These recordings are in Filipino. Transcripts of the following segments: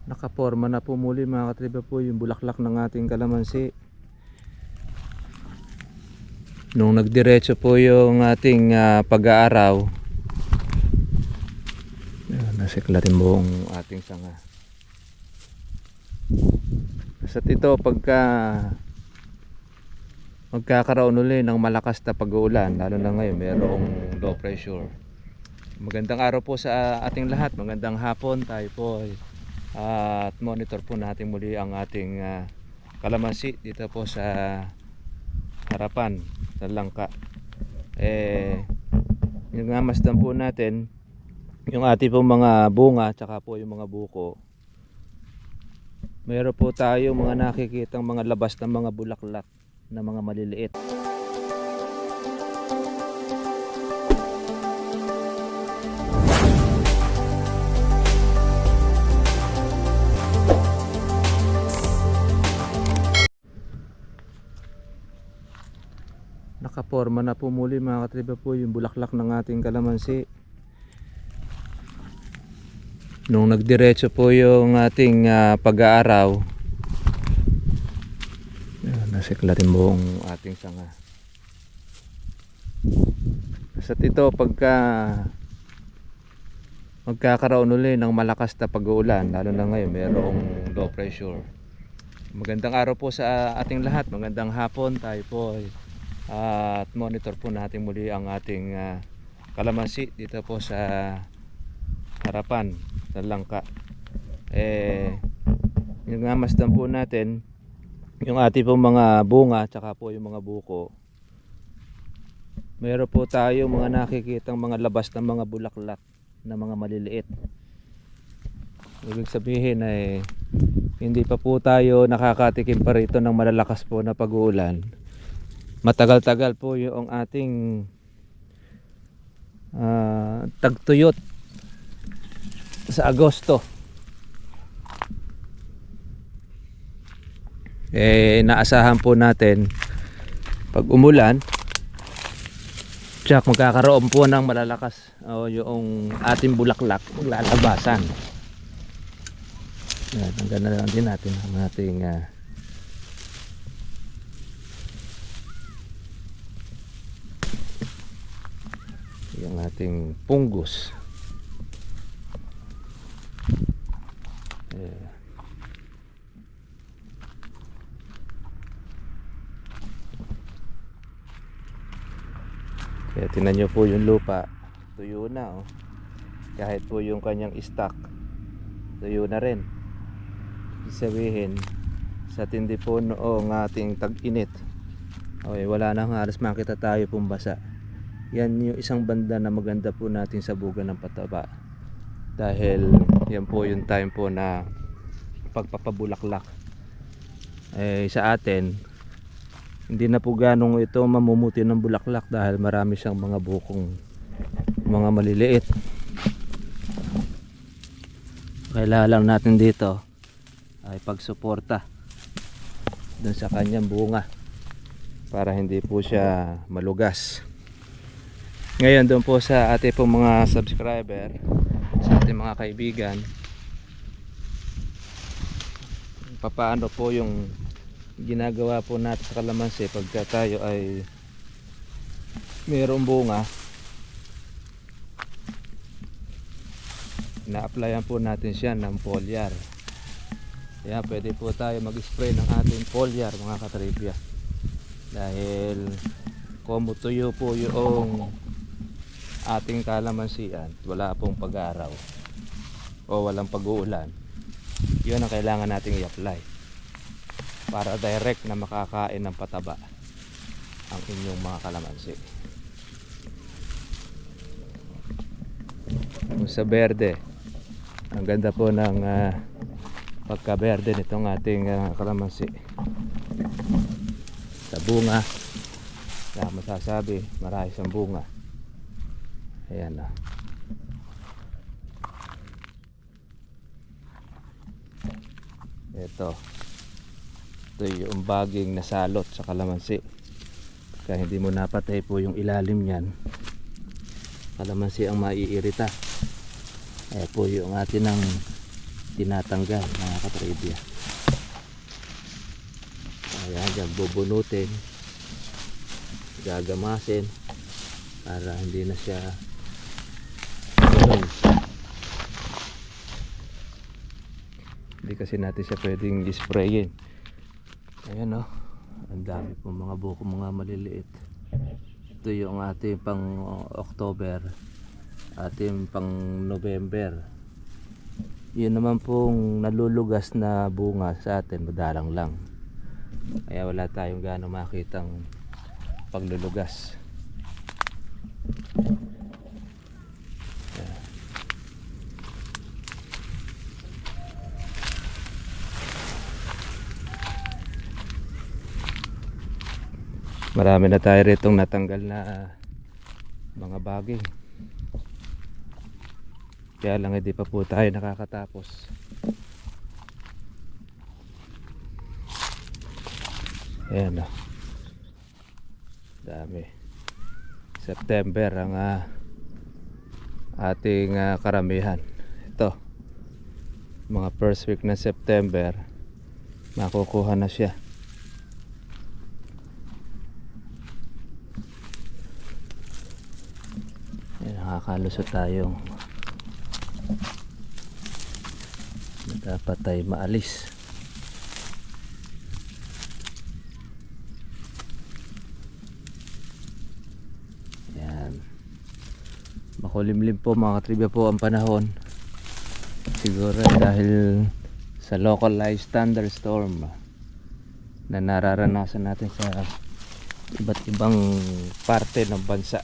Nakaporma na po muli mga katriba po yung bulaklak ng ating kalamansi. Nung nagdiretso po yung ating pag-aaraw, nasiklatin buong ating sanga. Sa ito, pagka magkakaroon uli ng malakas na pag-uulan, lalo na ngayon mayroong low pressure. Magandang araw po sa ating lahat, magandang hapon. Tayo po at monitor po natin muli ang ating kalamansi dito po sa harapan sa langka. Yung masdan po natin yung ating po mga bunga tsaka po yung mga buko. Meron po tayo mga nakikitang mga labas ng mga bulaklak na mga maliliit. Nakaporma na po muli mga katriba po yung bulaklak ng ating kalamansi. Nung nagdiretso po yung ating pag-aaraw, nasiklatin buong ating sanga. Sa ito, pagka magkakaroon uli ng malakas na pag-uulan, lalo na ngayon mayroong low pressure. Magandang araw po sa ating lahat, magandang hapon. Tayo po at monitor po natin muli ang ating kalamansi dito po sa harapan sa langka. Yung masdan po natin yung ating pong mga bunga tsaka po yung mga buko. Meron po tayo mga nakikitang mga labas ng mga bulaklak na mga maliliit. Ibig sabihin ay hindi pa po tayo nakakatikim pa rito ng malalakas po na pag-uulan. Matagal-tagal po yung ating tagtuyot sa Agosto. Naasahan po natin pag umulan tsak magkakaroon po ng malalakas yung ating bulaklak maglalabasan. Hanggang na lang din natin ang ating yung ating punggos. Kaya tingnan nyo po yung lupa, tuyo na kahit po yung kanyang stock tuyo na rin. Ibig sabihin sa tindi po noong ating tag-init wala nang halos makita tayo pong basa. Yan yung isang banda na maganda po natin sa buga ng pataba, dahil yan po yung time po na pagpapabulaklak. Sa atin hindi na po ganong ito mamumuti ng bulaklak dahil marami siyang mga bukong mga maliliit. Kailangan lang natin dito ay pagsuporta dun sa kanyang bunga para hindi po siya malugas. Ngayon doon po sa ating pong mga subscriber, sa ating mga kaibigan, papaano po yung ginagawa po natin sa kalamansi pagka tayo ay mayroong bunga. Na-applyan po natin siya ng foliar. Kaya pwede po tayo mag-spray ng ating foliar mga katribya, dahil kumutuyo po yung ating kalamansian, wala pong pag-araw o walang pag-uulan, yun ang kailangan nating i-apply para direct na makakain ng pataba ang inyong mga kalamansi. Kung sa berde, ang ganda po ng pagka-berde nitong ating kalamansi. Sa bunga, na masasabi marami siyang bunga. Ayan na. Ito yung baging nasalot sa kalamansi. Kaya hindi mo napatay po yung ilalim niyan, kalamansi ang maiirita. Ayan po yung atin ng tinatanggal mga katribya. Ayan, dyan bubunutin, gagamasin para hindi na siya ganun. Hindi kasi natin siya pwedeng isprayin. Ayan o, ang dami po mga buko, mga maliliit. Ito yung ating pang October, ating pang November. Yun naman pong nalulugas na bunga sa atin, madalang lang. Kaya wala tayong gaano makitang paglulugas. Marami na tayo ritong natanggal na mga baging. Kaya lang hindi pa po tayo nakakatapos. Ayan o, dami. September ang ating karamihan. Ito, mga first week ng September makukuha na siya. Ayan, nakakalusot tayong dapat ay maalis. Makulimlim po mga katribya po ang panahon. Siguro dahil sa localized thunderstorm na nararanasan natin sa iba't ibang parte ng bansa.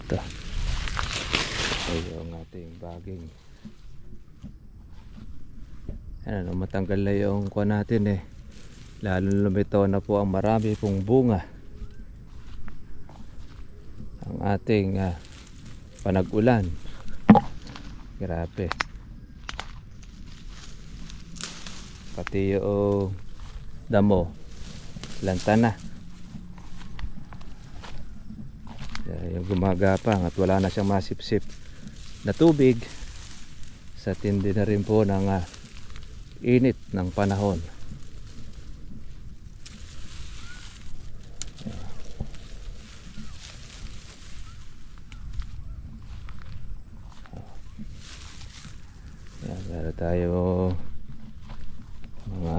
Ito yung ating baging. Ano, matanggal na yung kuha natin eh. Lalo lumito na po ang marami pong bunga. Ang ating panag-ulan. Grabe. Pati yung damo lanta na. Yung gumagapang at wala na siyang masipsip na tubig. Sa tindi na rin po ng init ng panahon. Yan, meron tayo mga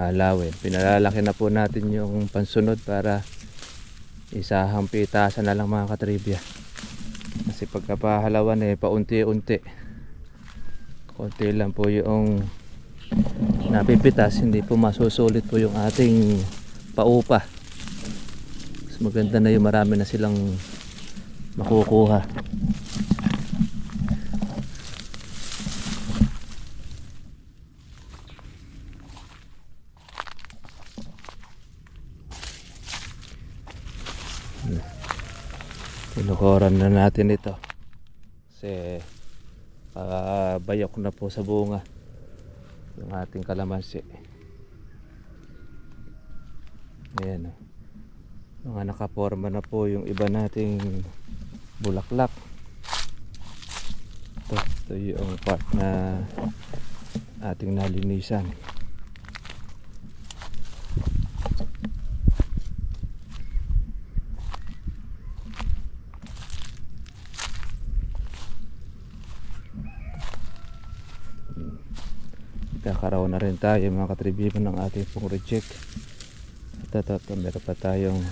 halawin. Pinalalaki na po natin yung pansunod para isahang pitasan na lang mga katribya. Kasi pagkapahalawan paunti-unti. Konti lang po yung napipitas, hindi po masusulit po yung ating paupa. Mas maganda na yung marami na silang makukuha. Tinukoran na natin ito kasi bayok na po sa bunga yung ating kalamansi. Ayan, mga nakaporma na po yung iba nating bulaklak. Ito yung part na ating nalinisan. Kakaraw na rin tayo mga katribibo ng ating pong reject. At meron pa tayong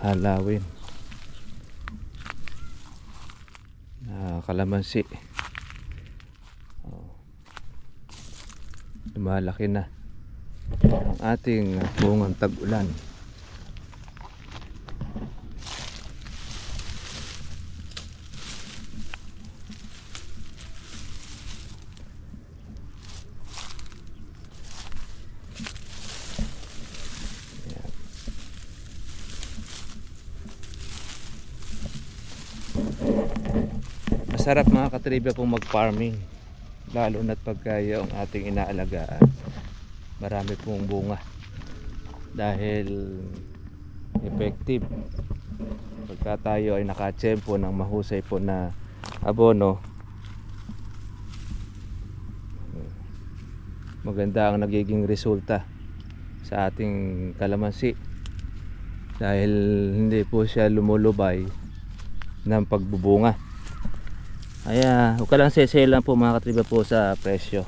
halawin na kalamansi. Lumalaki na ang ating bungang tag-ulan. Masarap mga katribya pong mag-farming, lalo na't pagka yung ating inaalagaan marami pong bunga dahil effective pagka tayo ay nakatsempo ng mahusay po na abono. Maganda ang nagiging resulta sa ating kalamansi dahil hindi po siya lumulubay ng pagbubunga. Kaya huwag ka lang sesela po mga katriba po sa presyo.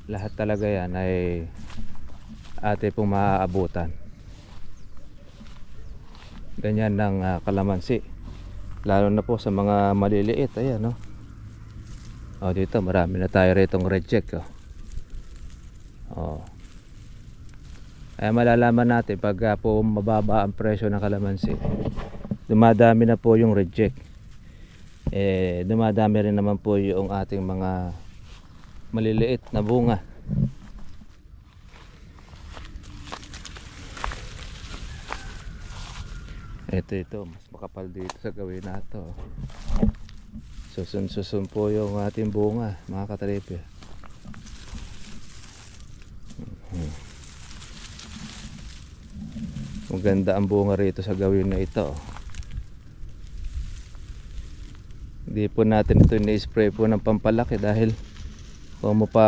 Lahat talaga yan ay ate pong maaabutan. Ganyan ng kalamansi, lalo na po sa mga maliliit. Ayan, no? Oh, dito marami na tayo retong reject, oh. Oh. Kaya malalaman natin pag po mababa ang presyo ng kalamansi, dumadami na po yung reject. Dumadami rin naman po yung ating mga maliliit na bunga. Ito mas makapal dito sa gawin na to. Susun po yung ating bunga mga katripya. Maganda ang bunga rito sa gawin na ito. Hindi po natin ito ni-spray po ng pampalaki dahil kung mo pa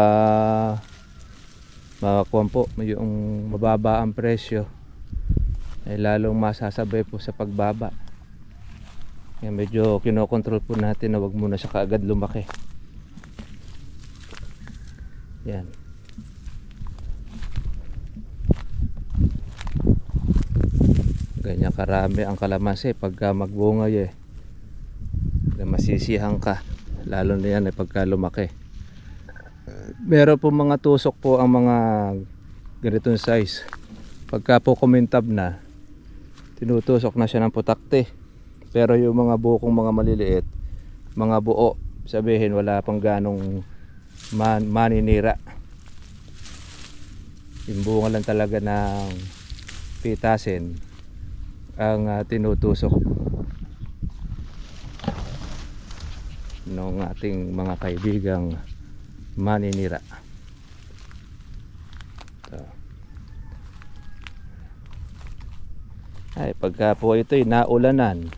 makakuha po yung mababa ang presyo ay lalong masasabay po sa pagbaba. Kaya medyo kinokontrol po natin na wag muna siya kaagad lumaki. Yan. Ganyan karami ang kalamansi pagka magbunga eh. Masisihan ka lalo na yan pagka lumaki. Meron po mga tusok po ang mga ganitong size. Pagka po kumintab na, tinutusok na siya ng putakte. Pero yung mga bukong mga maliliit, mga buo, sabihin wala pang ganong maninira. Yung bunga lang talaga ng pitasin ang tinutusok ng ating mga kaibigang maninira. So. Ay, pagka po ito'y naulanan,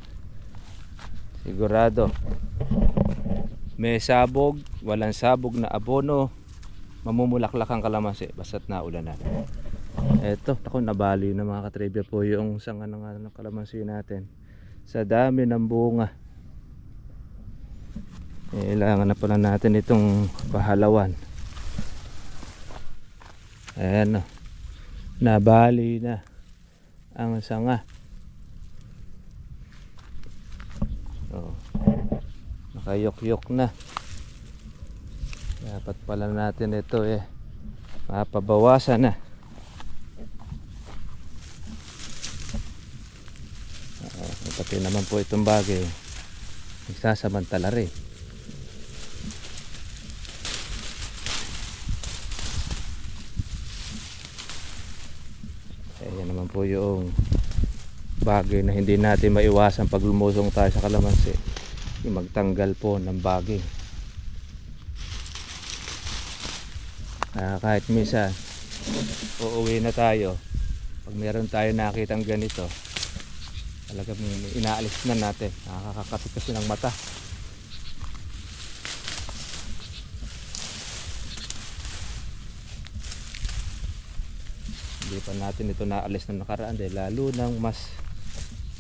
sigurado may sabog, walang sabog na abono, mamumulaklak ang kalamansi basta't naulanan. Eto, ako nabali na mga katribya po yung sanga ng kalamansi natin sa dami ng bunga. Kailangan na pala natin itong pahalawan. Ayan, no. Nabali na ang sanga. So, nakayok-yok na. Dapat pala natin ito mapabawasan na. Pati naman po itong bagay nagsasamantala rin. Ayan naman po yung bagay na hindi natin maiwasan pag lumusong tayo sa kalamansi, yung magtanggal po ng bagay. Kahit minsan uuwi na tayo, pag meron tayo nakitang ganito, talagang inaalis na natin. Nakakakapit kasi ng mata. Hindi pa natin ito naalis na nakaraan dahil lalo nang mas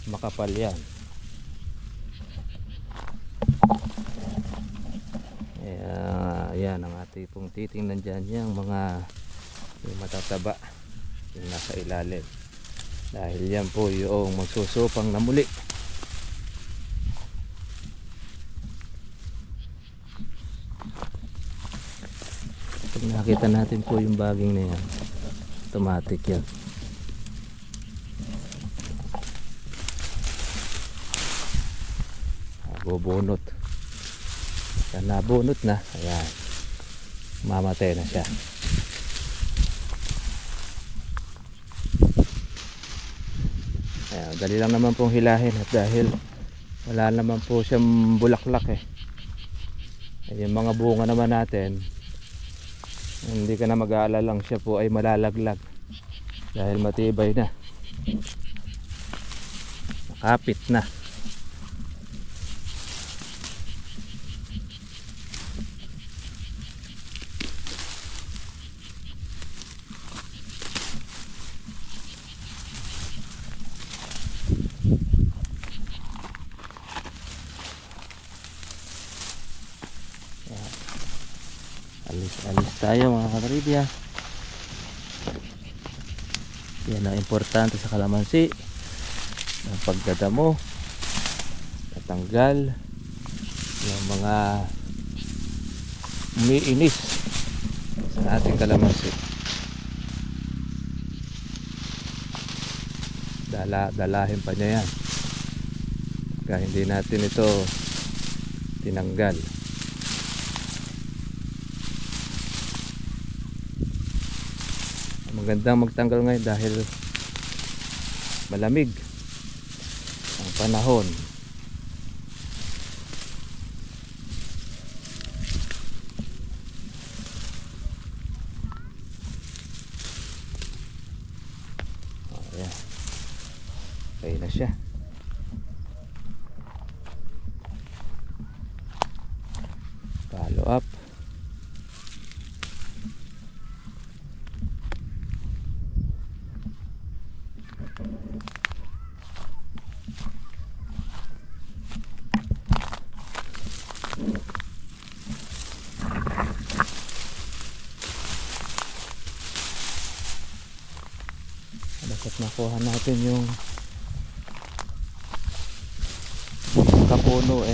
makapal yan. Ayan ang ating pong titingnan dyan, yung mga matataba yung nasa ilalim. Dahil yan po yung magsusupang na muli. Pag nakita natin po yung baging na yan, automatic yan. Bubunot. Yan, nabunot na. Ayan. Mamatay na siya. Ayan, dali lang naman pong hilahin at dahil wala naman po siyang bulaklak Yung mga bunga naman natin Hindi ka na mag-aalalang siya po ay malalaglag dahil matibay na, kapit na. Alis tayo mga katribya. Yan ang importante sa kalamansi, ang pagdadamo, natanggal yung mga umiinis sa ating kalamansi. Dalahin pa niya yan kaya hindi natin ito tinanggal. Magandang magtanggal ngayon dahil malamig ang panahon. Ayan. Okay na siya. Follow up. Dapat nakuha natin yung kapuno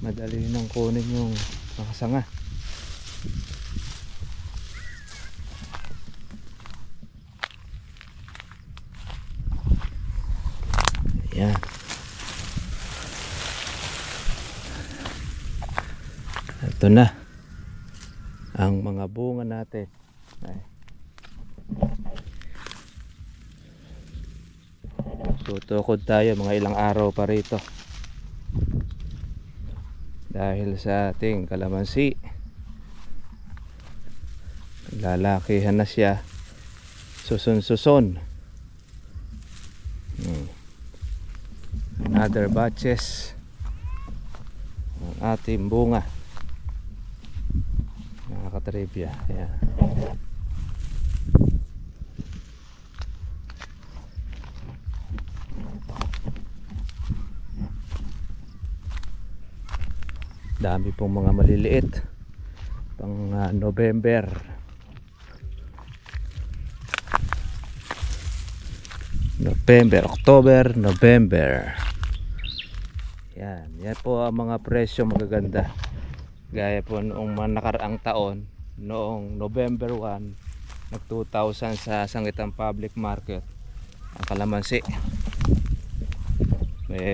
madali nang kunin yung nakasanga. Ayan. Ito na ang mga bunga natin. Tutukod tayo mga ilang araw pa rito dahil sa ating kalamansi lalakihan na siya, suson another batches ng ating bunga mga katribya. Ayan. Dami pong mga maliliit pang November. October, November. Yan po ang mga presyo magaganda. Gaya po noong nakaraang taon, noong November 1, nag 2,000 sa Sangitan Public Market ang kalamansi.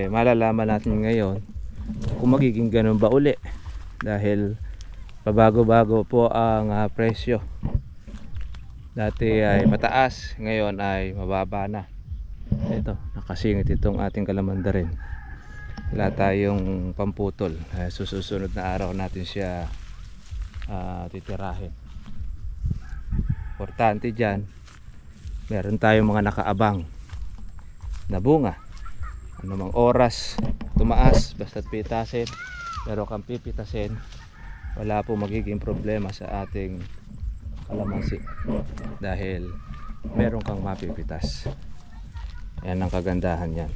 Malalaman natin ngayon kung magiging ganun ba uli dahil pabago-bago po ang presyo. Dati ay mataas, ngayon ay mababa na. Ito, nakasingit itong ating kalamanda rin. Wala tayong pamputol. Susunod na araw natin siya titirahin. Importante dyan, meron tayong mga nakaabang na bunga. Anumang oras tumaas, basta't pitasin, pero kang pipitasin, wala po magiging problema sa ating kalamansi dahil meron kang mapipitas. Yan ang kagandahan yan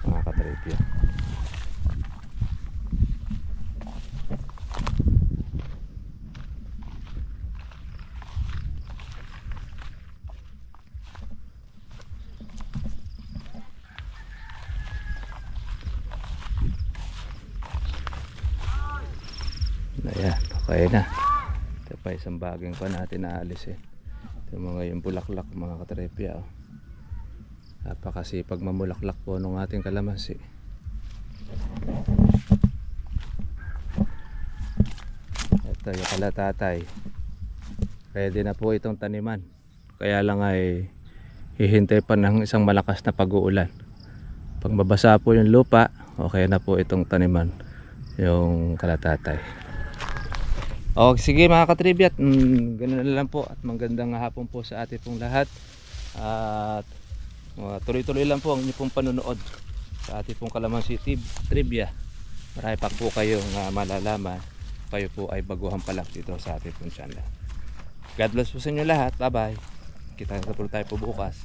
mga katribya. Ayan, okay na. Ito pa isang baging pa natin naalis Ito mga yung bulaklak mga katrepya. Napakasipag mamulaklak po nung ating kalamansi. Ito yung kalatatay. Ready na po itong taniman. Kaya lang ay hihintay pa ng isang malakas na pag-uulan. Pag mabasa po yung lupa, okay na po itong taniman, yung kalatatay. O sige mga katribya, ganun na lang po at magandang hapon po sa ating pong lahat. At tuloy-tuloy lang po ang inyong pong panonood sa ating pong Kalamansi Trivia. Marami pa po kayong malalaman. Kayo po ay baguhan pa lang dito sa ating pong channel. God bless po sa inyo lahat. Bye bye. Kita na po tayo po bukas.